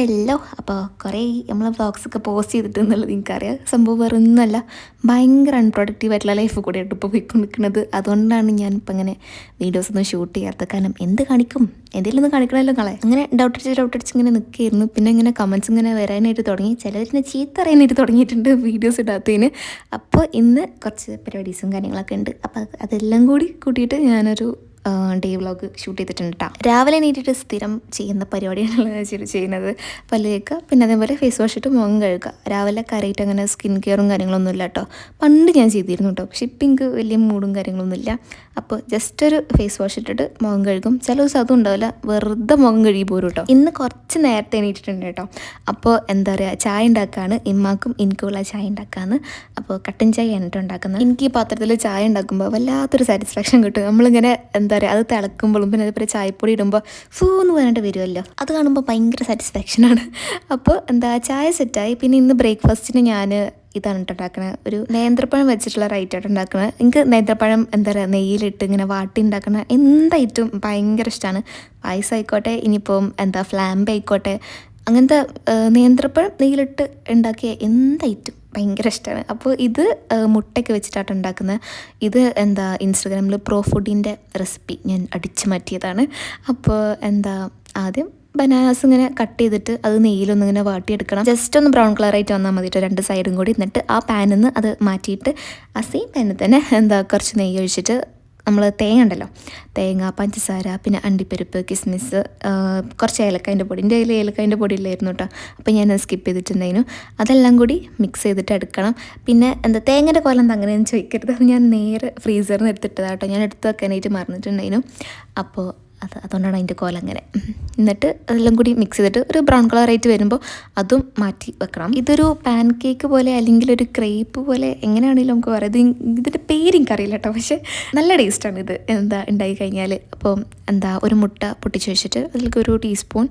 Hello. അപ്പോൾ കുറേ നമ്മൾ വ്ളോഗ്സൊക്കെ പോസ്റ്റ് ചെയ്തിട്ട് എന്നുള്ളത് എനിക്കറിയാം. സംഭവം വേറെ ഒന്നുമല്ല, ഭയങ്കര അൺപ്രൊഡക്റ്റീവ് ആയിട്ടുള്ള ലൈഫ് കൂടെയായിട്ട് ഇപ്പോൾ പോയിക്കൊണ്ടിരിക്കുന്നത്. അതുകൊണ്ടാണ് ഞാനിപ്പോൾ ഇങ്ങനെ വീഡിയോസൊന്നും ഷൂട്ട് ചെയ്യാത്ത. കാരണം എന്ത് കാണിക്കും, എന്തെങ്കിലും ഒന്ന് കാണിക്കണമല്ലോ കളെ. അങ്ങനെ ഡൗട്ടടിച്ച് ഇങ്ങനെ നിൽക്കുകയായിരുന്നു. പിന്നെ ഇങ്ങനെ കമൻസ് ഇങ്ങനെ വരാനായിട്ട് തുടങ്ങി. ചിലരിങ്ങനെ ചീത്ത അറിയാനായിട്ട് തുടങ്ങിയിട്ടുണ്ട് വീഡിയോസ് ഇടാത്തതിന്. അപ്പോൾ ഇന്ന് കുറച്ച് പരിപാടീസും കാര്യങ്ങളൊക്കെ ഉണ്ട്. അപ്പോൾ അതെല്ലാം കൂടി കൂട്ടിയിട്ട് ഞാനൊരു ഡേ വ്ളോഗ് ഷൂട്ട് ചെയ്തിട്ടുണ്ട് കേട്ടോ. രാവിലെ എണീറ്റിട്ട് സ്ഥിരം ചെയ്യുന്ന പരിപാടിയാണ് ചെയ്യുന്നത്. പല്ല് തേക്കുക, പിന്നെ അതേപോലെ ഫേസ് വാഷ് ഇട്ട് മുഖം കഴുകുക. രാവിലെ കറക്റ്റ് അങ്ങനെ സ്കിൻ കെയറും കാര്യങ്ങളൊന്നും ഇല്ല കേട്ടോ. പണ്ട് ഞാൻ ചെയ്തിരുന്നു കേട്ടോ, പക്ഷെ ഇപ്പം എനിക്ക് വലിയ മൂഡും കാര്യങ്ങളൊന്നും ഇല്ല. അപ്പോൾ ജസ്റ്റ് ഒരു ഫേസ് വാഷ് ഇട്ടിട്ട് മുഖം കഴുകും. ചില ദിവസം അതും ഉണ്ടാവില്ല, വെറുതെ മുഖം കഴുകി പോരും കേട്ടോ. ഇന്ന് കുറച്ച് നേരത്തെ എണീറ്റിട്ടുണ്ട് കേട്ടോ. അപ്പോൾ എന്താ പറയുക, ചായ ഉണ്ടാക്കുകയാണ്. ഇമ്മാക്കും എനിക്കുള്ള ചായ ഉണ്ടാക്കാമെന്ന്. അപ്പോൾ കട്ടൻ ചായ ആണ് ഉണ്ടാക്കുന്നത്. എനിക്ക് ഈ പാത്രത്തിൽ ചായ ഉണ്ടാക്കുമ്പോൾ വല്ലാത്തൊരു സാറ്റിസ്ഫാക്ഷൻ കിട്ടും. നമ്മളിങ്ങനെ എന്താ പറയുക, അത് തിളക്കുമ്പോഴും പിന്നെ അതേപോലെ ചായപ്പൊടി ഇടുമ്പോൾ എന്ന് പറഞ്ഞിട്ട് വരുമല്ലോ, അത് കാണുമ്പോൾ ഭയങ്കര സാറ്റിസ്ഫാക്ഷനാണ്. അപ്പോൾ എന്താ ചായ സെറ്റായി. പിന്നെ ഇന്ന് ബ്രേക്ക്ഫാസ്റ്റിന് ഞാൻ ഇതാണ് ഉണ്ടാക്കണത്, ഒരു നേന്ത്രപ്പഴം വെച്ചിട്ടുള്ള റൈറ്റായിട്ട് ഉണ്ടാക്കുന്നത്. എനിക്ക് നേന്ത്രപ്പഴം എന്താ പറയുക, നെയ്യിലിട്ട് ഇങ്ങനെ വാട്ടി ഉണ്ടാക്കണ എന്തായിട്ടും ഭയങ്കര ഇഷ്ടമാണ്. പായസം ആയിക്കോട്ടെ, ഇനിയിപ്പം എന്താ ഫ്ലാംബ് ആയിക്കോട്ടെ, അങ്ങനത്തെ നേന്ത്രപ്പഴം നെയ്യിലിട്ട് ഉണ്ടാക്കിയ എന്തായിട്ടും ഭയങ്കര ഇഷ്ടമാണ്. അപ്പോൾ ഇത് മുട്ടയ്ക്ക് വെച്ചിട്ടാണ് ഉണ്ടാക്കുന്നത്. ഇത് എന്താ ഇൻസ്റ്റഗ്രാമിൽ പ്രോ ഫുഡിൻ്റെ റെസിപ്പി ഞാൻ അടിച്ചു മാറ്റിയതാണ്. അപ്പോൾ എന്താ ആദ്യം ബനാനാസ് ഇങ്ങനെ കട്ട് ചെയ്തിട്ട് അത് നെയ്യിലൊന്നിങ്ങനെ വാട്ടിയെടുക്കണം. ജസ്റ്റ് ഒന്ന് ബ്രൗൺ കളറായിട്ട് വന്നാൽ മതിയിട്ട് രണ്ട് സൈഡും കൂടി. എന്നിട്ട് ആ പാനിൽ നിന്ന് അത് മാറ്റിയിട്ട് ആ സെയിം പാനിൽ തന്നെ എന്താ കുറച്ച് നെയ്യ് ഒഴിച്ചിട്ട് നമ്മൾ തേങ്ങ ഉണ്ടല്ലോ, തേങ്ങ, പഞ്ചസാര, പിന്നെ അണ്ടിപ്പരിപ്പ്, കിസ്മിസ്, കുറച്ച് ഏലക്കായൻ്റെ പൊടി. എൻ്റെ കയ്യിൽ ഏലക്കായൻ്റെ പൊടി ഇല്ലായിരുന്നു കേട്ടോ, അപ്പോൾ ഞാൻ സ്കിപ്പ് ചെയ്തിട്ടുണ്ടായിരുന്നു. അതെല്ലാം കൂടി മിക്സ് ചെയ്തിട്ട് എടുക്കണം. പിന്നെ എന്താ തേങ്ങയുടെ കോലം എന്താ അങ്ങനെയൊന്നും ചോദിക്കരുത്, അത് ഞാൻ നേരെ ഫ്രീസറിൽ നിന്ന് എടുത്തിട്ടതാണ് കേട്ടോ. ഞാൻ എടുത്ത് വെക്കാനായിട്ട് മറന്നിട്ടുണ്ടായിരുന്നു. അപ്പോൾ അതുകൊണ്ടാണ് അതിൻ്റെ കോലം അങ്ങനെ. എന്നിട്ട് അതെല്ലാം കൂടി മിക്സ് ചെയ്തിട്ട് ഒരു ബ്രൗൺ കളറായിട്ട് വരുമ്പോൾ അതും മാറ്റി വെക്കണം. ഇതൊരു പാൻ കേക്ക് പോലെ അല്ലെങ്കിൽ ഒരു ക്രേപ്പ് പോലെ എങ്ങനെയാണെങ്കിലും നമുക്ക് പറയാം. ഇതിൻ്റെ പേര് എനിക്കറിയില്ല കേട്ടോ, പക്ഷേ നല്ല ടേസ്റ്റാണ് ഇത് എന്താ ഉണ്ടായി കഴിഞ്ഞാൽ. അപ്പോൾ എന്താ ഒരു മുട്ട പൊട്ടിച്ച് വെച്ചിട്ട് അതിലേക്ക് ഒരു ടീസ്പൂൺ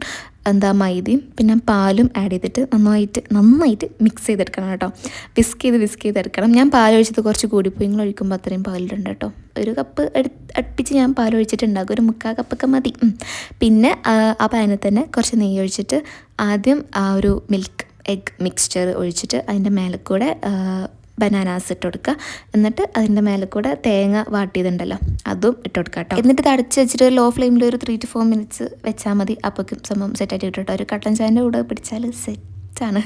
എന്താ മൈദയും പിന്നെ പാലും ആഡ് ചെയ്തിട്ട് നന്നായിട്ട് മിക്സ് ചെയ്തെടുക്കണം കേട്ടോ. വിസ്ക് ചെയ്തെടുക്കണം. ഞാൻ പാലൊഴിച്ചത് കുറച്ച് കൂടിപ്പോയി, നിങ്ങൾ ഒഴിക്കുമ്പോൾ അത്രയും പാലിട്ടുണ്ട് കേട്ടോ. ഒരു കപ്പ് അടുപ്പിച്ച് ഞാൻ പാലൊഴിച്ചിട്ടുണ്ടാകും, ഒരു 3/4 കപ്പൊക്കെ മതി. പിന്നെ ആ പാനിൽ തന്നെ കുറച്ച് നെയ്യ് ഒഴിച്ചിട്ട് ആദ്യം ആ ഒരു എഗ് മിക്സ്ചർ ഒഴിച്ചിട്ട് അതിൻ്റെ മേലെ കൂടെ ബനാനാസ് ഇട്ട് കൊടുക്കുക. എന്നിട്ട് അതിൻ്റെ മേലെ കൂടെ തേങ്ങ വാട്ടിയതുണ്ടല്ലോ അതും ഇട്ട് കൊടുക്കുക കേട്ടോ. എന്നിട്ട് ഇത് അടച്ച് വെച്ചിട്ട് ലോ ഫ്ലെയിമിൽ ഒരു 3 to 4 minutes വെച്ചാൽ മതി. അപ്പോഴേക്കും സംഭവം സെറ്റായിട്ട് ഇട്ടോ. ഒരു കട്ടൻ ചായൻ്റെ കൂടെ പിടിച്ചാൽ സെറ്റാണ്.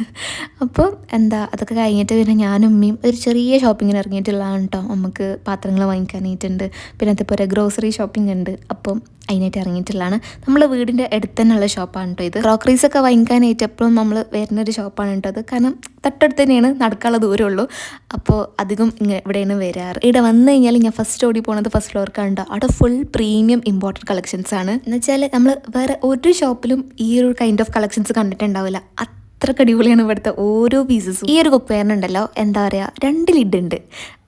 അപ്പോൾ എന്താ അതൊക്കെ കഴിഞ്ഞിട്ട് പിന്നെ ഞാനും ഉമ്മയും ഒരു ചെറിയ ഷോപ്പിങ്ങിന് ഇറങ്ങിയിട്ടുള്ളതാണ് കേട്ടോ. നമുക്ക് പാത്രങ്ങൾ വാങ്ങിക്കാനായിട്ടുണ്ട്, പിന്നെ അതേപോലെ ഗ്രോസറി ഷോപ്പിംഗ് ഉണ്ട്. അപ്പം അതിനായിട്ട് ഇറങ്ങിയിട്ടുള്ളതാണ്. നമ്മൾ വീടിൻ്റെ അടുത്ത് തന്നെയുള്ള ഷോപ്പാണ് കേട്ടോ ഇത്. ക്രോക്കറീസൊക്കെ വാങ്ങിക്കാനായിട്ട് എപ്പോഴും നമ്മൾ വരുന്നൊരു ഷോപ്പാണ് കേട്ടോ അത്. കാരണം തൊട്ടടുത്ത് തന്നെയാണ്, നടക്കാനുള്ള ദൂരമുള്ളൂ. അപ്പോൾ അധികം ഇവിടെയാണ് വരാറ്. ഇവിടെ വന്നു കഴിഞ്ഞാൽ ഞാൻ ഫസ്റ്റ് ഓടി പോകുന്നത് ഫസ്റ്റ് ഫ്ലോർക്കാണ് കേട്ടോ. അവിടെ ഫുൾ പ്രീമിയം ഇമ്പോർട്ടഡ് കളക്ഷൻസ് ആണ്. എന്ന് വെച്ചാൽ നമ്മൾ വേറെ ഒരു ഷോപ്പിലും ഈ ഒരു കൈൻഡ് ഓഫ് കളക്ഷൻസ് കണ്ടിട്ടുണ്ടാവില്ല. അത്രയ്ക്ക് അടിപൊളിയാണ് ഇവിടുത്തെ ഓരോ പീസസും. ഈ ഒരു കുക്ക് വെയറിനുണ്ടല്ലോ എന്താ പറയുക, 2 ലിഡ് ഉണ്ട്.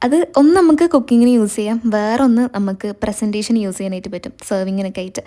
അത് ഒന്ന് നമുക്ക് കുക്കിങ്ങിന് യൂസ് ചെയ്യാം, വേറൊന്ന് നമുക്ക് പ്രസൻറ്റേഷൻ യൂസ് ചെയ്യാനായിട്ട് പറ്റും, സെർവിങ്ങിനൊക്കെ ആയിട്ട്.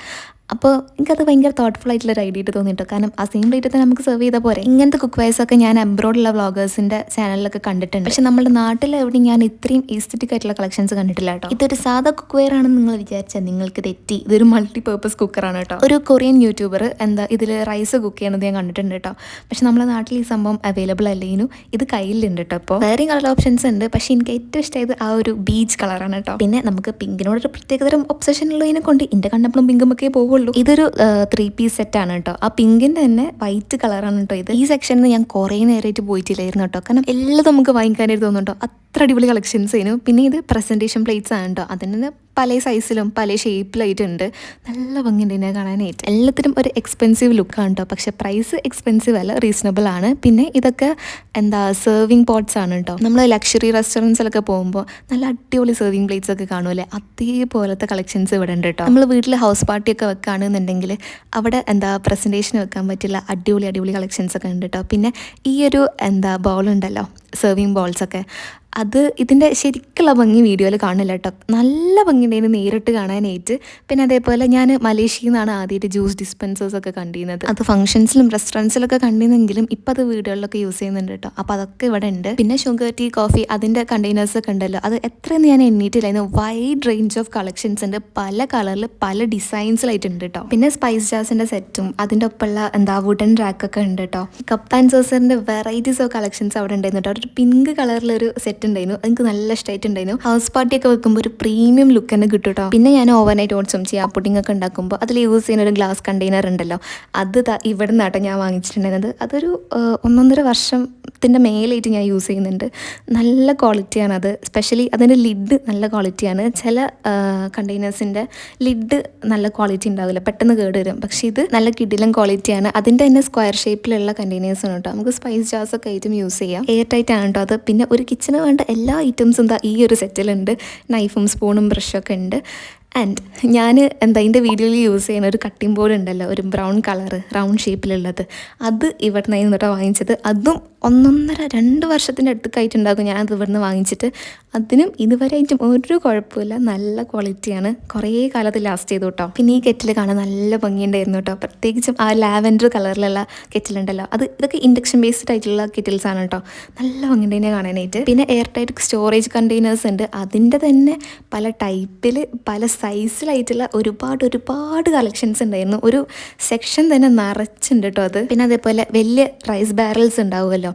അപ്പോൾ എനിക്കത് ഭയങ്കര തോട്ട്ഫുൾ ആയിട്ടുള്ളൊരു ഐഡിയ ആയിട്ട് തോന്നിയിട്ടോ. കാരണം ആ സെയിം പ്ലേറ്റ് തന്നെ നമുക്ക് സെർവ് ചെയ്താൽ പോരെ. ഇങ്ങനത്തെ കുക്ക് വെയർസൊക്കെ ഞാൻ അബ്രോഡുള്ള വ്ളോഗേഴ്സിൻ്റെ ചാനലിലൊക്കെ കണ്ടിട്ടുണ്ട്. പക്ഷെ നമ്മുടെ നാട്ടിൽ എവിടെയും ഞാൻ ഇത്രയും ഈസ്തറ്റിക് ആയിട്ടുള്ള കളക്ഷൻസ് കണ്ടിട്ടില്ല കേട്ടോ. ഇതൊരു സാധാ കുക്ക് വെയർ ആണെന്ന് നിങ്ങൾ വിചാരിച്ചാൽ നിങ്ങൾക്ക് തെറ്റി. ഇതൊരു മൾട്ടിപർപ്പസ് കുക്കറാണ് കേട്ടോ. ഒരു കൊറിയൻ യൂട്യൂബർ എന്താ ഇതിൽ റൈസ് കുക്ക് ചെയ്യണത് ഞാൻ കണ്ടിട്ടുണ്ട് കേട്ടോ. പക്ഷെ നമ്മുടെ നാട്ടിൽ ഈ സംഭവം അവൈലബിൾ അല്ലേനും ഇത് കയ്യിലുണ്ട് കേട്ടോ. ഇപ്പോൾ വേറെയും കളർ ഓപ്ഷൻസ് ഉണ്ട്, പക്ഷേ എനിക്ക് ഏറ്റവും ഇഷ്ടമായത് ആ ഒരു ബീച്ച് കളറാണ് കേട്ടോ. പിന്നെ നമുക്ക് പിങ്കിനോടൊരു പ്രത്യേകതരം ഒബ്സഷൻ ഉള്ളതിനെ കൊണ്ട് എൻ്റെ കണ്ടപ്പോഴും പിങ്കുമൊക്കെ പോകുള്ളൂ. ഇതൊരു 3 piece സെറ്റാണ് കേട്ടോ. ആ പിങ്കിൻ്റെ തന്നെ വൈറ്റ് കളറാണ് കേട്ടോ ഇത്. ഈ സെക്ഷനിൽ ഞാൻ കുറേ നേരമായിട്ട് പോയിട്ടില്ലായിരുന്നു കേട്ടോ. കാരണം എല്ലാം നമുക്ക് വാങ്ങിക്കാനായിട്ട് തോന്നുന്നുണ്ടോ, അത്ര അടിപൊളി കളക്ഷൻസ് ആയിരുന്നു. പിന്നെ ഇത് പ്രസൻറ്റേഷൻ പ്ലേറ്റ്സ് ആണ് കേട്ടോ. അതിന് പല സൈസിലും പല ഷേപ്പിലായിട്ടുണ്ട്. നല്ല ഭംഗിയുണ്ട് ഇതിനെ കാണാനായിട്ട്. എല്ലാത്തിനും ഒരു എക്സ്പെൻസീവ് ലുക്കാണ് കേട്ടോ. പക്ഷെ പ്രൈസ് എക്സ്പെൻസീവ് അല്ല, റീസണബിൾ ആണ്. പിന്നെ ഇതൊക്കെ എന്താ സെർവിങ് പോട്ട്സ് ആണ് കേട്ടോ. നമ്മൾ ലക്ഷറി റെസ്റ്റോറൻറ്റ്സിലൊക്കെ പോകുമ്പോൾ നല്ല അടിപൊളി സെർവിങ് പ്ലേറ്റ്സ് ഒക്കെ കാണുമല്ലേ, അതേപോലത്തെ കളക്ഷൻസ് ഇവിടെ ഉണ്ട് കേട്ടോ. നമ്മൾ വീട്ടിൽ ഹൗസ് പാർട്ടിയൊക്കെ വെക്കുകയാണെന്നുണ്ടെങ്കിൽ അവിടെ എന്താ പ്രസൻറ്റേഷൻ വെക്കാൻ പറ്റില്ല അടിപൊളി കളക്ഷൻസ് ഒക്കെ ഉണ്ട് കേട്ടോ. പിന്നെ ഈ ഒരു എന്താ ബൗൾ ഉണ്ടല്ലോ, സെർവിങ് ബോൾസൊക്കെ അത് ഇതിൻ്റെ ശരിക്കുള്ള ഭംഗി വീഡിയോയിൽ കാണില്ല കേട്ടോ. നല്ല ഭംഗിയുണ്ടായിരുന്നു നേരിട്ട് കാണാനായിട്ട്. പിന്നെ അതേപോലെ ഞാൻ മലേഷ്യയിൽ നിന്നാണ് ആദ്യമായിട്ട് ജ്യൂസ് ഡിസ്പെൻസേഴ്സൊക്കെ കണ്ടിരുന്നത്. അത് ഫംഗ്ഷൻസിലും റെസ്റ്റോറൻറ്റ്സിലൊക്കെ കണ്ടിരുന്നെങ്കിലും ഇപ്പം അത് വീടുകളിലൊക്കെ യൂസ് ചെയ്യുന്നുണ്ട് കേട്ടോ. അപ്പോൾ അതൊക്കെ ഇവിടെ ഉണ്ട്. പിന്നെ ഷുഗർ ടീ കോഫി അതിൻ്റെ കണ്ടെയ്നേഴ്സൊക്കെ ഉണ്ടല്ലോ, അത് എത്രയെന്ന് ഞാൻ എണ്ണീട്ടില്ലായിരുന്നു. വൈഡ് റേഞ്ച് ഓഫ് കളക്ഷൻസ് ഉണ്ട്, പല കളറിൽ പല ഡിസൈൻസിലായിട്ടുണ്ട് കേട്ടോ. പിന്നെ സ്പൈസ് ജാസിൻ്റെ സെറ്റും അതിൻ്റെ ഒപ്പമുള്ള വുഡൻ റാക്കൊക്കെ ഉണ്ട് കേട്ടോ. കപ്താൻ സോസറിൻ്റെ വെറൈറ്റീസ് ഓഫ് കളക്ഷൻസ് അവിടെ ഉണ്ടായിരുന്നു കേട്ടോ. ഒരു പിങ്ക് കളറിലൊരു സെറ്റ് ഉണ്ടായിരുന്നു, എനിക്ക് നല്ല ഇഷ്ടമായിട്ടുണ്ടായിരുന്നു. ഹൗസ് പാർട്ടിയൊക്കെ വെക്കുമ്പോൾ ഒരു പ്രീമിയം ലുക്ക് തന്നെ കിട്ടും കേട്ടോ. പിന്നെ ഞാൻ ഓവർനൈറ്റ് ഓട്സും ചെയ്യാ പുഡിംഗ് ഒക്കെ ഉണ്ടാക്കുമ്പോൾ അതിൽ യൂസ് ചെയ്യുന്ന ഒരു ഗ്ലാസ് കണ്ടെയ്നർ ഉണ്ടല്ലോ, അത് ഇവിടെ നിന്നാട്ടോ ഞാൻ വാങ്ങിച്ചിട്ടുണ്ടായിരുന്നത്. അതൊരു 1.5 വർഷത്തിൻ്റെ മേലായിട്ട് ഞാൻ യൂസ് ചെയ്യുന്നുണ്ട്. നല്ല ക്വാളിറ്റിയാണ് അത്. സ്പെഷ്യലി അതിൻ്റെ ലിഡ് നല്ല ക്വാളിറ്റിയാണ്. ചില കണ്ടെയ്നേഴ്സിൻ്റെ ലിഡ് നല്ല ക്വാളിറ്റി ഉണ്ടാവില്ല, പെട്ടെന്ന് കേട് വരും. പക്ഷേ ഇത് നല്ല കിടിലൻ ക്വാളിറ്റിയാണ്. അതിൻ്റെ തന്നെ സ്ക്വയർ ഷേപ്പിലുള്ള കണ്ടെയ്നേഴ്സാണ് കേട്ടോ. നമുക്ക് സ്പൈസ് ജാർസൊക്കെ ആയിട്ടും യൂസ് ചെയ്യാം. എയർ ടൈറ്റ് ആണ് കേട്ടോ അത്. പിന്നെ ഒരു കിച്ചണ് വേണ്ട എല്ലാ ഐറ്റംസും ഈ ഒരു സെറ്റിലുണ്ട്. നൈഫും സ്പൂണും ബ്രഷൊക്കെ ഉണ്ട്. ആൻഡ് ഞാൻ ഇതിൻ്റെ വീഡിയോയിൽ യൂസ് ചെയ്യുന്ന ഒരു കട്ടിംഗ് ബോർഡ് ഉണ്ടല്ലോ, ഒരു ബ്രൗൺ കളറ് റൗണ്ട് ഷേപ്പിലുള്ളത്, അത് ഇവിടെ നിന്നായിരുന്നു കേട്ടോ വാങ്ങിച്ചത്. അതും 1.5-2 വർഷത്തിൻ്റെ അടുത്തേക്കായിട്ടുണ്ടാകും ഞാൻ അത് ഇവിടുന്ന് വാങ്ങിച്ചിട്ട്. അതിനും ഇതുവരെയായിട്ടും ഒരു കുഴപ്പമില്ല, നല്ല ക്വാളിറ്റിയാണ്, കുറേ കാലത്ത് ലാസ്റ്റ് ചെയ്തു കേട്ടോ. പിന്നെ ഈ കെറ്റിൽ കാണാൻ നല്ല ഭംഗിയുണ്ടായിരുന്നു കേട്ടോ. പ്രത്യേകിച്ചും ആ ലാവൻഡർ കളറിലുള്ള കെറ്റിലുണ്ടല്ലോ, ഇതൊക്കെ ഇൻഡക്ഷൻ ബേസ്ഡ് ആയിട്ടുള്ള കെറ്റിൽസ് ആണ് കേട്ടോ. നല്ല ഭംഗിയുണ്ടായിരുന്നു കാണാനായിട്ട്. പിന്നെ എയർ ടൈറ്റ് സ്റ്റോറേജ് കണ്ടെയ്നേഴ്സ് ഉണ്ട്. അതിൻ്റെ തന്നെ പല ടൈപ്പിൽ പല സൈസിലായിട്ടുള്ള ഒരുപാട് കളക്ഷൻസ് ഉണ്ടായിരുന്നു. ഒരു സെക്ഷൻ തന്നെ നിറച്ചുണ്ട് കേട്ടോ അത്. പിന്നെ അതേപോലെ വലിയ റൈസ് ബാരൽസ് ഉണ്ടാവുമല്ലോ,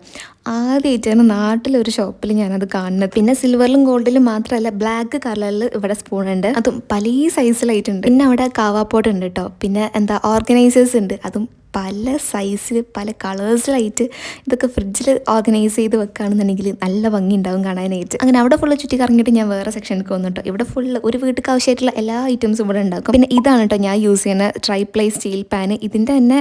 ആദ്യമായിട്ടാണ് നാട്ടിലൊരു ഷോപ്പിൽ ഞാനത് കാണുന്നത്. പിന്നെ സിൽവറിലും ഗോൾഡിലും മാത്രമല്ല ബ്ലാക്ക് കളറിൽ ഇവിടെ സ്പൂൺ ഉണ്ട്, അതും പല സൈസിലായിട്ടുണ്ട്. പിന്നെ അവിടെ കാവാപ്പോട്ട് ഉണ്ട് കേട്ടോ. പിന്നെ ഓർഗനൈസേഴ്സ് ഉണ്ട്, അതും പല സൈസിൽ പല കളേഴ്സിലായിട്ട്. ഇതൊക്കെ ഫ്രിഡ്ജിൽ ഓർഗനൈസ് ചെയ്ത് വെക്കുകയാണെന്നുണ്ടെങ്കിൽ നല്ല ഭംഗി ഉണ്ടാവും കാണാനായിട്ട്. അങ്ങനെ അവിടെ ഫുള്ള് ചുറ്റി കറങ്ങിയിട്ട് ഞാൻ വേറെ സെക്ഷനിലേക്ക് വന്നു കേട്ടോ. ഇവിടെ ഫുള്ള് ഒരു വീട്ടിലേക്ക് ആവശ്യമായിട്ടുള്ള എല്ലാ ഐറ്റംസും ഇവിടെ ഉണ്ടാക്കും. പിന്നെ ഇതാണ് കേട്ടോ ഞാൻ യൂസ് ചെയ്യുന്ന ട്രൈപ്ലൈ സ്റ്റീൽ പാന്. ഇതിൻ്റെ തന്നെ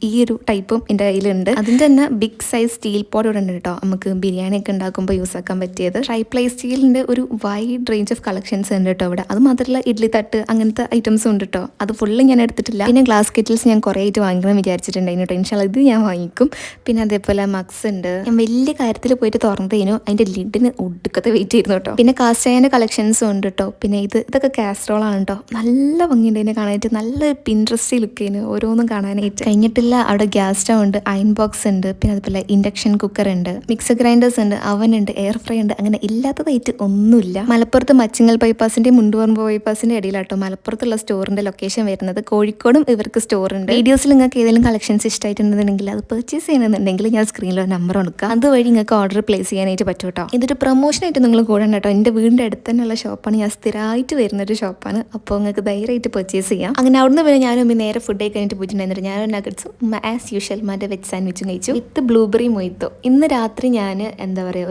ഈ ഒരു ടൈപ്പും എൻ്റെ കയ്യിലുണ്ട്. അതിൻ്റെ തന്നെ ബിഗ് സൈസ് സ്റ്റീൽ പോട്ട് ഇവിടെ ഉണ്ട് കേട്ടോ. നമുക്ക് ബിരിയാണി ഒക്കെ ഉണ്ടാക്കുമ്പോൾ യൂസ് ആക്കാൻ പറ്റിയത്. ട്രൈപ്ലൈ സ്റ്റീലിൻ്റെ ഒരു വൈഡ് റേഞ്ച് ഓഫ് കളക്ഷൻസ് ഉണ്ട് കേട്ടോ ഇവിടെ. അത് മാത്രമല്ല ഇഡ്ലി തട്ട് അങ്ങനത്തെ ഐറ്റംസും ഉണ്ട് കേട്ടോ. അത് ഫുള്ള് ഞാൻ എടുത്തിട്ടില്ല. പിന്നെ ഗ്ലാസ് കെറ്റിൽസ് ഞാൻ കുറേ വാങ്ങിക്കണം വിചാരിച്ചിട്ടുണ്ടായിരുന്നു കേട്ടോ. ഇൻഷാല്ലാ ഇത് ഞാൻ വാങ്ങിക്കും. പിന്നെ അതേപോലെ മഗ്സ് ഉണ്ട്. ഞാൻ വലിയ കാര്യത്തിൽ പോയിട്ട് തുറന്നതിനു അതിൻ്റെ ലിഡിന് ഒടുക്കത്തെ വെയിറ്റ് ചെയ്യുന്നു കേട്ടോ. പിന്നെ കാസ്റ്റ് അയണിൻ്റെ കളക്ഷൻസും ഉണ്ട് കേട്ടോ. പിന്നെ ഇതൊക്കെ കാസ്ട്രോളാണ് കേട്ടോ. നല്ല ഭംഗിയുണ്ട് ഇതിനെ കാണാനായിട്ട്, നല്ല പിൻട്രസ്റ്റി ലുക്ക് ചെയ്യുന്നു ഓരോന്നും കാണാനായിട്ട്. കഴിഞ്ഞിട്ടില്ല അവിടെ ഗ്യാസ് സ്റ്റവ് ഉണ്ട്, അയൺ ബോക്സ് ഉണ്ട്, പിന്നെ അതുപോലെ ഇൻഡക്ഷൻ കുക്കർ ഉണ്ട്, മിക്സർ ഗ്രൈൻഡേഴ്സ് ഉണ്ട്, അവൻ ഉണ്ട്, എയർ ഫ്രൈ ഉണ്ട്. അങ്ങനെ ഇല്ലാത്തതായിട്ട് ഒന്നുമില്ല. മലപ്പുറത്ത് മച്ചിങ്ങൽ ബൈപ്പാസിൻ്റെ മുണ്ടുപറമ്പ് ബൈപ്പാസിൻ്റെ ഇടയിലാട്ടോ മലപ്പുറത്തുള്ള സ്റ്റോറിൻ്റെ ലൊക്കേഷൻ വരുന്നത്. കോഴിക്കോടും ഇവർക്ക് സ്റ്റോർ ഉണ്ട്. വീഡിയോസിൽ നിങ്ങൾക്ക് ഏതെങ്കിലും കളക്ഷൻസ് ഇഷ്ടമായിട്ടുണ്ടെന്നുണ്ടെങ്കിൽ അത് പർച്ചേസ് ചെയ്യണമെന്നുണ്ടെങ്കിൽ ഞാൻ സ്ക്രീനിൽ ഒരു നമ്പർ കൊടുക്കാം, അതുവഴി നിങ്ങൾക്ക് ഓർഡർ പ്ലേസ് ചെയ്യാനായിട്ട് പറ്റും കേട്ടോ. ഇതൊരു പ്രൊമോഷനായിട്ട് നിങ്ങൾ കൂടണം കേട്ടോ. എൻ്റെ വീടിൻ്റെ അടുത്ത് തന്നെയുള്ള ഷോപ്പാണ്, ഞാൻ സ്ഥിരമായിട്ട് വരുന്നൊരു ഷോപ്പാണ്. അപ്പോൾ നിങ്ങൾക്ക് ധൈര്യമായിട്ട് പർച്ചേസ് ചെയ്യാം. അങ്ങനെ അവിടുന്ന് പിന്നെ ഞാനും നേരെ ഫുഡ് കഴിക്കാനായിട്ട് പോയിട്ടുണ്ടായിരുന്നു. ഞാനൊരു നഗറ്റ്സും ആസ് യൂഷ്വൽ മറ്റേ വെജ് സാൻഡ്വിച്ചും കഴിച്ചു വിത്ത് ബ്ലൂബെറി മൊയ്ത്തോ. ഇന്ന് രാത്രി ഞാൻ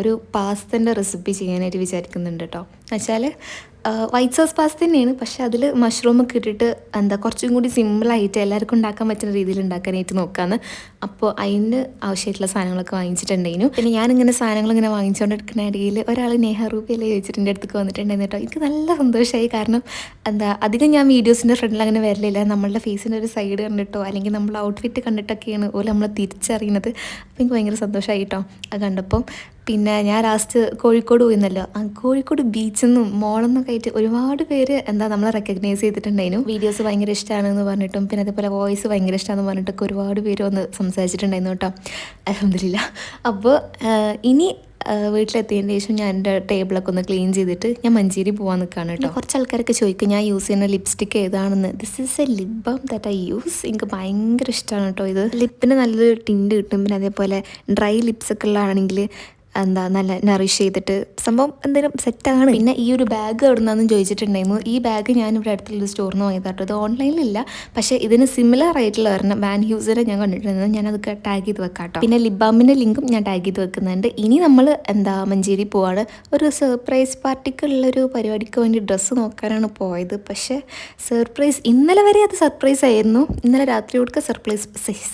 ഒരു പാസ്തൻ്റെ റെസിപ്പി ചെയ്യാനായിട്ട് വിചാരിക്കുന്നുണ്ട് കേട്ടോ. എന്നുവെച്ചാൽ വൈറ്റ് സോസ് പാസ്ത തന്നെയാണ്, പക്ഷെ അതിൽ മഷ്റൂമൊക്കെ ഇട്ടിട്ട് കുറച്ചും കൂടി സിമ്പിളായിട്ട് എല്ലാവർക്കും ഉണ്ടാക്കാൻ പറ്റുന്ന രീതിയിൽ ഉണ്ടാക്കാനായിട്ട് നോക്കാമെന്ന്. അപ്പോൾ അതിന് ആവശ്യമായിട്ടുള്ള സാധനങ്ങളൊക്കെ വാങ്ങിച്ചിട്ടുണ്ടായിരുന്നു. പിന്നെ ഞാനിങ്ങനെ സാധനങ്ങളിങ്ങനെ വാങ്ങിച്ചുകൊണ്ടിരിക്കുന്ന ഇടയിൽ ഒരാൾ നെഹ്റൂബിയല്ലേ ചോദിച്ചിട്ട് എൻ്റെ അടുത്തേക്ക് വന്നിട്ടുണ്ടായിരുന്നു കേട്ടോ. എനിക്ക് നല്ല സന്തോഷമായി. കാരണം അധികം ഞാൻ വീഡിയോസിൻ്റെ ഫ്രണ്ടിൽ അങ്ങനെ വരലില്ല. നമ്മളുടെ ഫേസിൻ്റെ ഒരു സൈഡ് കണ്ടിട്ടോ അല്ലെങ്കിൽ നമ്മൾ ഔട്ട്ഫിറ്റ് കണ്ടിട്ടൊക്കെയാണ് ഓല് നമ്മളെ തിരിച്ചറിയുന്നത്. അപ്പോൾ എനിക്ക് ഭയങ്കര സന്തോഷമായി കേട്ടോ അത് കണ്ടപ്പം. പിന്നെ ഞാൻ ലാസ്റ്റ് കോഴിക്കോട് പോയിരുന്നല്ലോ, കോഴിക്കോട് ബീച്ചിൽ നിന്നും മോളിൽ നിന്നൊക്കെ ആയിട്ട് ഒരുപാട് പേര് നമ്മളെ റെക്കഗ്നൈസ് ചെയ്തിട്ടുണ്ടായിരുന്നു. വീഡിയോസ് ഭയങ്കര ഇഷ്ടമാണെന്ന് പറഞ്ഞിട്ടും പിന്നെ അതേപോലെ വോയിസ് ഭയങ്കര ഇഷ്ടമാണെന്ന് പറഞ്ഞിട്ടൊക്കെ ഒരുപാട് പേര് വന്ന് സംസാരിച്ചിട്ടുണ്ടായിരുന്നു കേട്ടോ. അൽഹംദുലില്ലാ. അപ്പോൾ ഇനി വീട്ടിലെത്തിയതിന് ശേഷം ഞാൻ എൻ്റെ ടേബിളൊക്കെ ഒന്ന് ക്ലീൻ ചെയ്തിട്ട് ഞാൻ മഞ്ചേരി പോകാൻ നിൽക്കുകയാണ് കേട്ടോ. കുറച്ച് ആൾക്കാരൊക്കെ ചോദിക്കും ഞാൻ യൂസ് ചെയ്യുന്ന ലിപ്സ്റ്റിക്ക് ഏതാണെന്ന്. This is A lip balm that I use. എനിക്ക് ഭയങ്കര ഇഷ്ടമാണ് കേട്ടോ ഇത്. ലിപ്പിന് നല്ലൊരു ടിൻറ്റ് കിട്ടും. പിന്നെ അതേപോലെ ഡ്രൈ ലിപ്സൊക്കെ ഉള്ളതാണെങ്കിൽ നല്ല നറിഷ് ചെയ്തിട്ട് സംഭവം എന്തെങ്കിലും സെറ്റാണ്. പിന്നെ ഈ ഒരു ബാഗ് എവിടെ നിന്നാണെന്ന് ചോദിച്ചിട്ടുണ്ടായിരുന്നു. ഈ ബാഗ് ഞാനിവിടെ അടുത്തുള്ള സ്റ്റോറിൽ നിന്ന് വാങ്ങിയതാട്ടോ. ഇത് ഓൺലൈനിലില്ല, പക്ഷേ ഇതിന് സിമിലർ ആയിട്ടുള്ള ഒരെണ്ണം വാൻ ഹ്യൂസറെ ഞാൻ കണ്ടിട്ടുണ്ടായിരുന്നു. ഞാനതൊക്കെ ടാഗ് ചെയ്ത് വെക്കാം കേട്ടോ. പിന്നെ ലിപ് ബാമിൻ്റെ ലിങ്കും ഞാൻ ടാഗ് ചെയ്ത് വെക്കുന്നുണ്ട്. ഇനി നമ്മൾ മഞ്ചേരി പോവാണ്. ഒരു സർപ്രൈസ് പാർട്ടിക്കുള്ളൊരു പരിപാടിക്ക് വേണ്ടി ഡ്രസ്സ് നോക്കാനാണ് പോയത്. പക്ഷേ സർപ്രൈസ് ഇന്നലെ വരെ അത് സർപ്രൈസ് ആയിരുന്നു. ഇന്നലെ രാത്രിയോടൊക്കെ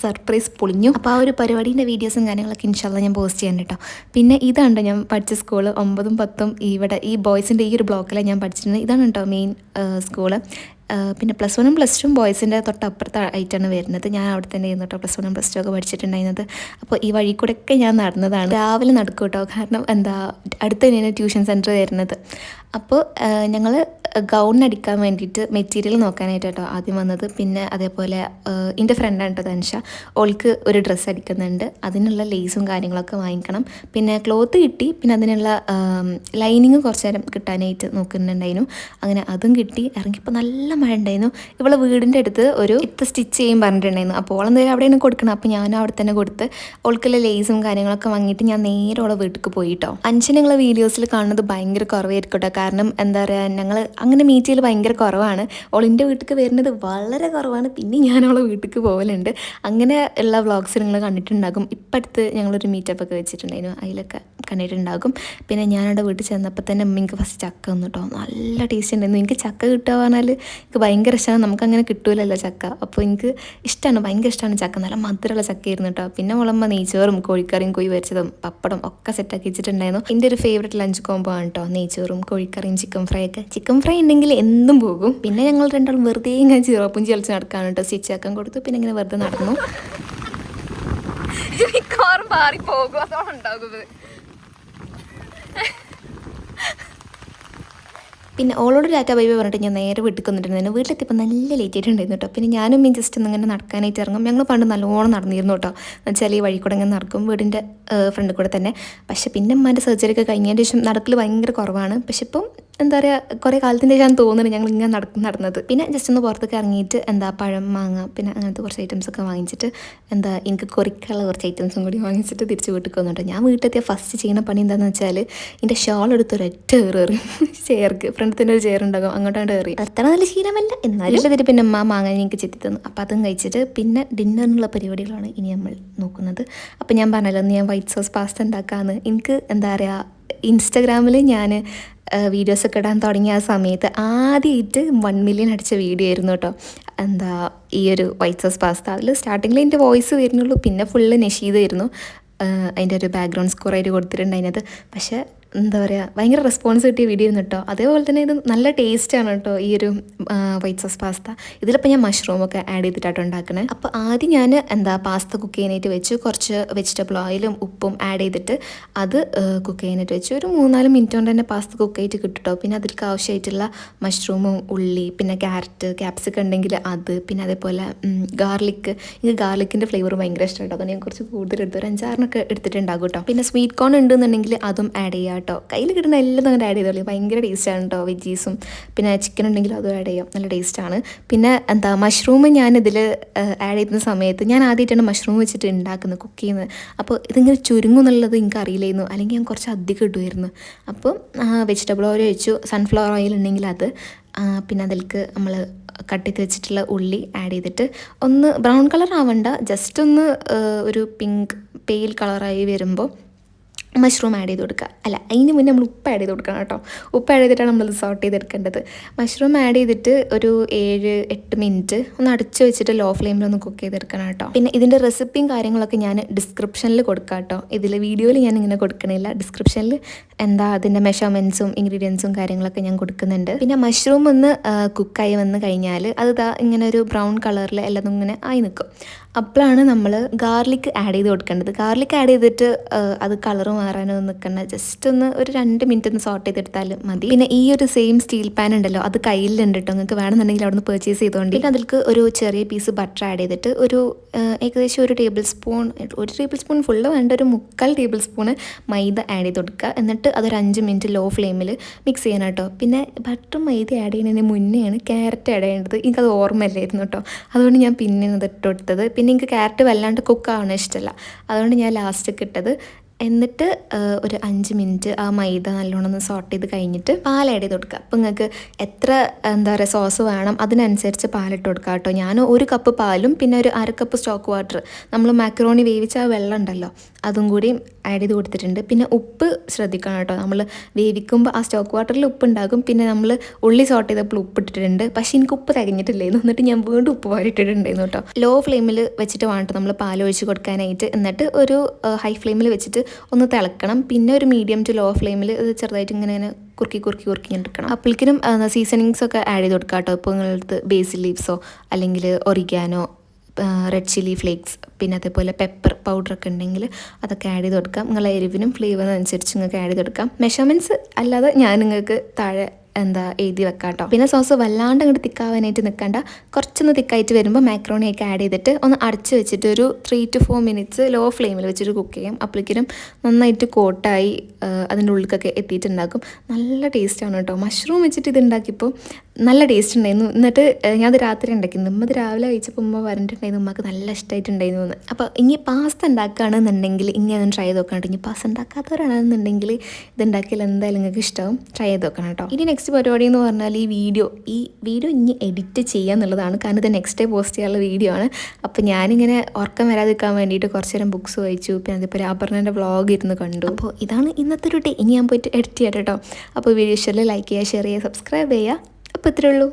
സർപ്രൈസ് പൊളിഞ്ഞു. അപ്പോൾ ആ ഒരു പരിപാടീൻ്റെ വീഡിയോസും കാര്യങ്ങളൊക്കെ ഇൻഷാല്ലാ ഞാൻ പോസ്റ്റ് ചെയ്യാൻ കേട്ടോ. പിന്നെ ഇതാണ് ഞാൻ പഠിച്ച സ്കൂള്. 9ഉം 10ഉം ഇവിടെ ഈ ബോയ്സിൻ്റെ ഈ ഒരു ബ്ലോക്കിലാണ് ഞാൻ പഠിച്ചിരുന്നത്. ഇതാണ് കേട്ടോ മെയിൻ സ്കൂള്. പിന്നെ +1 +2 ബോയ്സിൻ്റെ തൊട്ടപ്പുറത്ത് ആയിട്ടാണ് വരുന്നത്. ഞാൻ അവിടെ തന്നെ ആയിരുന്നു കേട്ടോ +1 +2 ഒക്കെ പഠിച്ചിട്ടുണ്ടായിരുന്നത്. അപ്പോൾ ഈ വഴി കൂടെയൊക്കെ ഞാൻ നടന്നതാണ്. രാവിലെ നടക്കും കേട്ടോ, കാരണം അടുത്ത് തന്നെയാണ് ട്യൂഷൻ സെൻറ്റർ വരുന്നത്. അപ്പോൾ ഞങ്ങൾ ഗൗൺ അടിക്കാൻ വേണ്ടിയിട്ട് മെറ്റീരിയൽ നോക്കാനായിട്ട് കേട്ടോ ആദ്യം വന്നത്. പിന്നെ അതേപോലെ എൻ്റെ ഫ്രണ്ടാണ് കേട്ടോ ധനുഷ, ഓൾക്ക് ഒരു ഡ്രസ്സ് അടിക്കുന്നുണ്ട്, അതിനുള്ള ലേസും കാര്യങ്ങളൊക്കെ വാങ്ങിക്കണം. പിന്നെ ക്ലോത്ത് കിട്ടി, പിന്നെ അതിനുള്ള ലൈനിങ് കുറച്ച് നേരം കിട്ടാനായിട്ട് നോക്കുന്നുണ്ടായിരുന്നു. അങ്ങനെ അതും കിട്ടി. ഇറങ്ങിയപ്പോൾ നല്ല മഴ ഉണ്ടായിരുന്നു. ഇവളെ വീടിൻ്റെ അടുത്ത് ഒരു സ്റ്റിച്ച് ചെയ്യും പറഞ്ഞിട്ടുണ്ടായിരുന്നു. അപ്പോൾ ഓളെന്തായാലും അവിടെയാണ് കൊടുക്കണം. അപ്പോൾ ഞാൻ അവിടെ തന്നെ കൊടുത്ത് ഓൾക്കുള്ള ലേസും കാര്യങ്ങളൊക്കെ വാങ്ങിയിട്ട് ഞാൻ നേരെ ഓളെ വീട്ടിലേക്ക് പോയിട്ടോ. അഞ്ച് ഞങ്ങളെ വീഡിയോസിൽ കാണുന്നത് ഭയങ്കര കുറവായിരിക്കും കേട്ടോ, കാരണം എന്താ പറയുക, ഞങ്ങൾ അങ്ങനെ മീറ്റ് ചെയ്യൽ ഭയങ്കര കുറവാണ്. ഓളിൻ്റെ വീട്ടിലേക്ക് വരുന്നത് വളരെ കുറവാണ്. പിന്നെ ഞാൻ അവളെ വീട്ടിലേക്ക് പോകലുണ്ട്. അങ്ങനെ ഉള്ള വ്ളോഗ്സ് നിങ്ങൾ കണ്ടിട്ടുണ്ടാകും. ഇപ്പം അടുത്ത് ഞങ്ങളൊരു മീറ്റപ്പൊക്കെ വെച്ചിട്ടുണ്ടായിരുന്നു, അതിലൊക്കെ കണ്ടിട്ടുണ്ടാകും. പിന്നെ ഞാനവിടെ വീട്ടിൽ ചെന്നപ്പോൾ തന്നെ എനിക്ക് ഫസ്റ്റ് ചക്ക വന്നു കേട്ടോ. നല്ല ടേസ്റ്റ് ഉണ്ടായിരുന്നു. എനിക്ക് ചക്ക കിട്ടുക പറഞ്ഞാൽ എനിക്ക് ഭയങ്കര ഇഷ്ടമാണ്. നമുക്കങ്ങനെ കിട്ടൂലല്ലോ ചക്ക. അപ്പോൾ എനിക്ക് ഇഷ്ടമാണ്, ഭയങ്കര ഇഷ്ടമാണ് ചക്ക. നല്ല മധുരമുള്ള ചക്കയായിരുന്നു കേട്ടോ. പിന്നെ മുളമ്പ നെയ്ച്ചോറും കോഴിക്കറിയും കോഴി വരച്ചതും പപ്പടം ഒക്കെ സെറ്റാക്കി വെച്ചിട്ടുണ്ടായിരുന്നു. എൻ്റെ ഒരു ഫേവറേറ്റ് ലഞ്ച് കോംബോ ആണ് കേട്ടോ നെയ്ച്ചോറും കോഴിക്കറിയും ചിക്കൻ ഫ്രൈ ഒക്കെ. ചിക്കൻ ഫ്രൈ ഉണ്ടെങ്കിൽ എന്തും പോകും. പിന്നെ ഞങ്ങൾ രണ്ടാളും വെറുതെ ഇങ്ങനെ ചിറപ്പുഞ്ചി കളിച്ച് നടക്കാണ് കേട്ടോ. സ്റ്റിച്ച് ആക്കാൻ കൊടുത്തു. പിന്നെ ഇങ്ങനെ വെറുതെ നടന്നു. മാറിപ്പോകും, അതാണ് ഉണ്ടാകുന്നത്. പിന്നെ ഓളോട് ടാറ്റ ബൈ ബൈ പറഞ്ഞിട്ട് ഞാൻ നേരെ വീട്ടിൽ വന്നിട്ടുണ്ടായിരുന്നു. വീട്ടിലെത്തിയപ്പോൾ നല്ല ലേറ്റ് ആയിട്ടുണ്ടായിരുന്നു കേട്ടോ. പിന്നെ ഞാനും ജസ്റ്റ് ഒന്ന് ഇങ്ങനെ നടക്കാനായിട്ട് ഇറങ്ങും. ഞങ്ങൾ പണ്ട് നല്ലോണം നടന്നിരുന്നു കേട്ടോ. എന്നുവെച്ചാൽ ഈ വഴി കൂടെ ഇങ്ങനെ നടക്കും, വീടിൻ്റെ ഫ്രണ്ട് കൂടെ തന്നെ. പക്ഷേ പിന്നെ അമ്മേൻ്റെ സർജറി ഒക്കെ കഴിഞ്ഞതിന് ശേഷം നടക്കൽ ഭയങ്കര കുറവാണ്. പക്ഷെ ഇപ്പം എന്താ പറയുക, കുറേ കാലത്തിൻ്റെ ശേഷം തോന്നുന്നു ഞങ്ങൾ ഇങ്ങനെ നടന്നത്. പിന്നെ ജസ്റ്റ് ഒന്ന് പുറത്തേക്ക് ഇറങ്ങിയിട്ട് പഴം, മാങ്ങ, പിന്നെ അങ്ങനത്തെ കുറച്ച് ഐറ്റംസൊക്കെ വാങ്ങിച്ചിട്ട് എനിക്ക് കൊറിക്കുള്ള കുറച്ച് ഐറ്റംസും കൂടി വാങ്ങിച്ചിട്ട് തിരിച്ച് വീട്ടിൽ വന്നിട്ട് ഞാൻ വീട്ടിലെത്തിയ ഫസ്റ്റ് ചെയ്യുന്ന പണി എന്താണെന്ന് വെച്ചാൽ എൻ്റെ ഷോൾ എടുത്ത് ഒരൊറ്റ ഏറി ചെയർക്ക്, ഫ്രണ്ടിൽ തന്നെ ഒരു ചെയർ ഉണ്ടാകും, അങ്ങോട്ടാണ്ട് കയറി. അത്ര നല്ല ശീലമല്ല എന്നാലും ഇതിൽ പിന്നെ മാങ്ങ എനിക്ക് ചെത്തി തന്നു. അപ്പോൾ അതും കഴിച്ചിട്ട് പിന്നെ ഡിന്നറിനുള്ള പരിപാടികളാണ് ഇനി നമ്മൾ നോക്കുന്നത്. അപ്പോൾ ഞാൻ പറഞ്ഞല്ലോ ഞാൻ വൈറ്റ് സോസ് പാസ്ത ഉണ്ടാക്കാമെന്ന്. എനിക്ക് എന്താ പറയുക, ഇൻസ്റ്റഗ്രാമിൽ ഞാൻ വീഡിയോസൊക്കെ ഇടാൻ തുടങ്ങിയ ആ സമയത്ത് ആദ്യമായിട്ട് 1 മില്യൺ അടിച്ച വീഡിയോ ആയിരുന്നു കേട്ടോ ഈ ഒരു വൈറ്റ് സോസ് പാസ്ത. അതിൽ സ്റ്റാർട്ടിങ്ങിൽ എൻ്റെ വോയിസ് വരുന്നുള്ളൂ, പിന്നെ ഫുള്ള് നഷീദ് ആയിരുന്നു അതിൻ്റെ ഒരു ബാക്ക്ഗ്രൗണ്ട് സ്കോർ ആയിട്ട് കൊടുത്തിട്ടുണ്ട് അതിനകത്ത്. പക്ഷേ എന്താ പറയുക, ഭയങ്കര റെസ്പോൺസ് കിട്ടിയ വീഡിയോ ആയിരുന്നു കേട്ടോ. അതേപോലെ തന്നെ ഇത് നല്ല ടേസ്റ്റാണ് കേട്ടോ ഈ ഒരു വൈറ്റ് സോസ് പാസ്ത. ഇതിലിപ്പോൾ ഞാൻ മഷ്റൂമൊക്കെ ആഡ് ചെയ്തിട്ടാണ് ഉണ്ടാക്കുന്നത്. അപ്പോൾ ആദ്യം ഞാൻ പാസ്ത കുക്ക് ചെയ്യാനായിട്ട് വെച്ച് കുറച്ച് വെജിറ്റബിൾ ഓയിലും ഉപ്പും ആഡ് ചെയ്തിട്ട് അത് കുക്ക് ചെയ്യാനായിട്ട് വെച്ച് ഒരു 3-4 മിനിറ്റ് കൊണ്ട് തന്നെ പാസ്ത കുക്ക് ആയിട്ട് കിട്ടും. പിന്നെ അതിലേക്ക് ആവശ്യമായിട്ടുള്ള മഷ്റൂമും ഉള്ളി, പിന്നെ ക്യാരറ്റ്, ക്യാപ്സിക്കം ഉണ്ടെങ്കിൽ അത്, പിന്നെ അതേപോലെ ഗാർലിക്ക്. എനിക്ക് ഗാർലിക്കിൻ്റെ ഫ്ലേവർ ഭയങ്കര ഇഷ്ടമാണ്. അപ്പോൾ ഞാൻ കുറച്ച് കൂടുതൽ എടുത്ത് ഒരു 5-6 എടുത്തിട്ടുണ്ടാകും കേട്ടോ. പിന്നെ സ്വീറ്റ് കോൺ ഉണ്ടെന്നുണ്ടെങ്കിൽ അതും ആഡ് ചെയ്യാം കേട്ടോ. കയ്യിൽ കിട്ടുന്ന എല്ലാം അങ്ങനെ ആഡ് ചെയ്തോളൂ, ഭയങ്കര ടേസ്റ്റാണ് കേട്ടോ. വെജീസും പിന്നെ ചിക്കൻ ഉണ്ടെങ്കിലും അതും ആഡ് ചെയ്യാം, നല്ല ടേസ്റ്റാണ്. പിന്നെ മഷ്റൂം ഞാനിതിൽ ആഡ് ചെയ്യുന്ന സമയത്ത് ഞാൻ ആദ്യമായിട്ടാണ് മഷ്റൂം വെച്ചിട്ട് ഉണ്ടാക്കുന്നത്, കുക്ക് ചെയ്യുന്നത്. അപ്പോൾ ഇതിങ്ങനെ ചുരുങ്ങും എന്നുള്ളത് എനിക്ക് അറിയില്ലായിരുന്നു, അല്ലെങ്കിൽ ഞാൻ കുറച്ച് അധികം ഇടുമായിരുന്നു. അപ്പം വെജിറ്റബിൾ ഓയിൽ ഒഴിച്ചു, സൺഫ്ലവർ ഓയിൽ ഉണ്ടെങ്കിൽ അത്, പിന്നെ അതിലേക്ക് നമ്മൾ കട്ട് ചെയ്ത് വെച്ചിട്ടുള്ള ഉള്ളി ആഡ് ചെയ്തിട്ട് ഒന്ന് ബ്രൗൺ കളർ ആവണ്ട, ജസ്റ്റ് ഒന്ന് ഒരു പിങ്ക് പെയിൽ കളറായി വരുമ്പോൾ മഷ്റൂം ആഡ് ചെയ്ത് കൊടുക്കുക. അല്ല, അതിന് മുന്നേ നമ്മൾ ഉപ്പ് ആഡ് ചെയ്ത് കൊടുക്കണം കേട്ടോ. ഉപ്പ് ആഡ് ചെയ്തിട്ടാണ് നമ്മളത് സോട്ട് ചെയ്തെടുക്കേണ്ടത്. മഷ്റൂം ആഡ് ചെയ്തിട്ട് ഒരു 7-8 മിനിറ്റ് ഒന്ന് അടച്ചു വെച്ചിട്ട് ലോ ഫ്ലെയിമിലൊന്ന് കുക്ക് ചെയ്തെടുക്കണം കേട്ടോ. പിന്നെ ഇതിൻ്റെ റെസിപ്പിയും കാര്യങ്ങളൊക്കെ ഞാൻ ഡിസ്ക്രിപ്ഷനിൽ കൊടുക്കാം കേട്ടോ. ഇതിൽ വീഡിയോയിൽ ഞാൻ ഇങ്ങനെ കൊടുക്കണില്ല, ഡിസ്ക്രിപ്ഷനിൽ അതിൻ്റെ മെഷർമെൻറ്റ്സും ഇൻഗ്രീഡിയൻസും കാര്യങ്ങളൊക്കെ ഞാൻ കൊടുക്കുന്നുണ്ട്. പിന്നെ മഷ്റൂം ഒന്ന് കുക്കായി വന്ന് കഴിഞ്ഞാൽ അത് ഇങ്ങനെ ഒരു ബ്രൗൺ കളറിൽ എല്ലാതും ഇങ്ങനെ ആയി നിൽക്കും. അപ്പോഴാണ് നമ്മൾ ഗാർലിക് ആഡ് ചെയ്ത് കൊടുക്കേണ്ടത്. ഗാർലിക് ആഡ് ചെയ്തിട്ട് അത് കളർ മാറാനൊന്നും നിൽക്കണ്ട, ജസ്റ്റ് ഒന്ന് ഒരു 2 മിനിറ്റ് ഒന്ന് സോട്ട് ചെയ്തെടുത്താൽ മതി. പിന്നെ ഈ ഒരു സെയിം സ്റ്റീൽ പാൻ ഉണ്ടല്ലോ, അത് കയ്യിലുണ്ട് കേട്ടോ, നിങ്ങൾക്ക് വേണമെന്നുണ്ടെങ്കിൽ അവിടെ നിന്ന് പർച്ചേസ് ചെയ്തുകൊണ്ട്. പിന്നെ അതിലേക്ക് ഒരു ചെറിയ പീസ് ബട്ടർ ആഡ് ചെയ്തിട്ട് ഒരു ഏകദേശം 1 ടേബിൾ സ്പൂൺ ഫുള്ള് വേണ്ട, ഒരു 3/4 ടേബിൾ സ്പൂണ് മൈദ ആഡ് ചെയ്ത് കൊടുക്കുക. എന്നിട്ട് അതൊരു 5 മിനിറ്റ് ലോ ഫ്ലെയിമിൽ മിക്സ് ചെയ്യണം കേട്ടോ. പിന്നെ ബട്ടറും മൈദ ആഡ് ചെയ്യുന്നതിന് മുന്നെയാണ് ക്യാരറ്റ് ആഡ് ചെയ്യേണ്ടത്. എനിക്കത് ഓർമ്മയില്ലായിരുന്നു കേട്ടോ, അതുകൊണ്ട് ഞാൻ പിന്നെ അത് ഇട്ടെടുത്തത്. പിന്നെ എനിക്ക് ക്യാരറ്റ് വല്ലാണ്ട് കുക്കാവണ ഇഷ്ടമല്ല, അതുകൊണ്ട് ഞാൻ ലാസ്റ്റൊക്കെ ഇട്ടത്. എന്നിട്ട് ഒരു 5 മിനിറ്റ് ആ മൈദ നല്ലോണം ഒന്ന് സോട്ട് ചെയ്ത് കഴിഞ്ഞിട്ട് പാൽ ആഡ് ചെയ്ത് കൊടുക്കുക. അപ്പോൾ നിങ്ങൾക്ക് എത്ര സോസ് വേണം അതിനനുസരിച്ച് പാലിട്ട് കൊടുക്കുക കേട്ടോ. ഞാൻ 1 കപ്പ് പാലും പിന്നെ ഒരു 1/2 കപ്പ് സ്റ്റോക്ക് വാട്ടർ, നമ്മൾ മാക്രോണി വേവിച്ച ആ വെള്ളം ഉണ്ടല്ലോ അതും കൂടി ആഡ് ചെയ്ത് കൊടുത്തിട്ടുണ്ട്. പിന്നെ ഉപ്പ് ശ്രദ്ധിക്കണം കേട്ടോ, നമ്മൾ വേവിക്കുമ്പോൾ ആ സ്റ്റോക്ക് വാട്ടറിൽ ഉപ്പ് ഉണ്ടാകും. പിന്നെ നമ്മൾ ഉള്ളി സോട്ട് ചെയ്തപ്പോൾ ഉപ്പ് ഇട്ടിട്ടുണ്ട്, പക്ഷേ എനിക്ക് ഉപ്പ് തികഞ്ഞിട്ടില്ലായിരുന്നു, എന്നിട്ട് ഞാൻ വീണ്ടും ഉപ്പ് വാരിയിട്ടിട്ടുണ്ടായിരുന്നു കേട്ടോ. ലോ ഫ്ലെയിമിൽ വെച്ചിട്ട് വേണം നമ്മൾ പാൽ ഒഴിച്ച് കൊടുക്കാനായിട്ട്. എന്നിട്ട് ഒരു ഹൈ ഫ്ലെയിമിൽ വെച്ചിട്ട് ഒന്ന് തിളക്കണം. പിന്നെ ഒരു മീഡിയം ടു ലോ ഫ്ലെയിമിൽ ഇത് ചെറുതായിട്ട് ഇങ്ങനെ കുറുക്കി എടുക്കണം. അപ്പോഴേക്കും സീസണിങ്സ് ഒക്കെ ആഡ് ചെയ്ത് കൊടുക്കാം കേട്ടോ. ഇപ്പോൾ നിങ്ങളടുത്ത് ബേസിൽ ലീവ്സോ അല്ലെങ്കിൽ ഒറിഗാനോ, റെഡ് ചില്ലി ഫ്ലേക്സ്, പിന്നെ അതേപോലെ പെപ്പർ പൗഡറൊക്കെ ഉണ്ടെങ്കിൽ അതൊക്കെ ആഡ് ചെയ്ത് കൊടുക്കാം. നിങ്ങളെ എരിവിനും ഫ്ലേവറിനനുസരിച്ച് നിങ്ങൾക്ക് ആഡ് ചെയ്ത് കൊടുക്കാം. മെഷർമെൻറ്റ്സ് അല്ലാതെ ഞാൻ നിങ്ങൾക്ക് താഴെ എഴുതി വെക്കാം കേട്ടോ. പിന്നെ സോസ് വല്ലാണ്ട് അങ്ങോട്ട് തിക്കാവാനായിട്ട് നിൽക്കണ്ട. കുറച്ചൊന്ന് തിക്കായിട്ട് വരുമ്പോൾ മാക്രോണിയൊക്കെ ആഡ് ചെയ്തിട്ട് ഒന്ന് അടച്ച് വെച്ചിട്ട് ഒരു 3 to 4 minutes ലോ ഫ്ലെയിമിൽ വെച്ചിട്ട് കുക്ക് ചെയ്യാം. അപ്പോഴേക്കും നന്നായിട്ട് കോട്ടായി അതിൻ്റെ ഉള്ളിലേക്കൊക്കെ എത്തിയിട്ടുണ്ടാക്കും. നല്ല ടേസ്റ്റാണ് കേട്ടോ. മഷ്റൂം വെച്ചിട്ട് ഇത് ഉണ്ടാക്കിയപ്പോൾ നല്ല ടേസ്റ്റ് ഉണ്ടായിരുന്നു. എന്നിട്ട് ഞാനത് രാത്രി ഉണ്ടാക്കിയിരുന്നു. ഉമ്മത് രാവിലെ കഴിച്ചപ്പോൾ ഉമ്മ പറഞ്ഞിട്ടുണ്ടായിരുന്നു ഉമ്മക്ക് നല്ല ഇഷ്ടമായിട്ടുണ്ടായിരുന്നു എന്ന്. അപ്പോൾ ഇനി പാസ്ത ഉണ്ടാക്കുകയാണെന്നുണ്ടെങ്കിൽ ഇനി അതൊന്ന് ട്രൈ ചെയ്ത് നോക്കണം. ഇനി പാസ്ത ഉണ്ടാക്കാത്തവരാണെന്നുണ്ടെങ്കിൽ ഇതുണ്ടാക്കിയാൽ എന്തായാലും നിങ്ങൾക്ക് ഇഷ്ടമാവും. ട്രൈ ചെയ്ത് നോക്കണം കേട്ടോ. ഇനി നെക്സ്റ്റ് പരിപാടി എന്ന് പറഞ്ഞാൽ ഈ വീഡിയോ ഇനി എഡിറ്റ് ചെയ്യുക എന്നുള്ളതാണ്. കാരണം ഇത് നെക്സ്റ്റ് ഡേ പോസ്റ്റ് ചെയ്യാനുള്ള വീഡിയോ ആണ്. അപ്പോൾ ഞാനിങ്ങനെ ഉറക്കം വരാതിരിക്കാൻ വേണ്ടിയിട്ട് കുറച്ച് നേരം ബുക്സ് വായിച്ചു. പിന്നെ അതേപോലെ അപർണൻ്റെ വ്ളോഗ് ഇരുന്ന് കണ്ടു. അപ്പോൾ ഇതാണ് ഇന്നത്തെ ഒരു ഡേ. ഇനി ഞാൻ പോയിട്ട് എഡിറ്റ് ചെയ്യാം കേട്ടോ. അപ്പോൾ വീഡിയോ ഇഷ്ടമല്ല ലൈക്ക് ചെയ്യുക, ഷെയർ ചെയ്യുക, സബ്സ്ക്രൈബ് ചെയ്യുക. അപ്പോൾ ഇത്രയേ ഉള്ളൂ.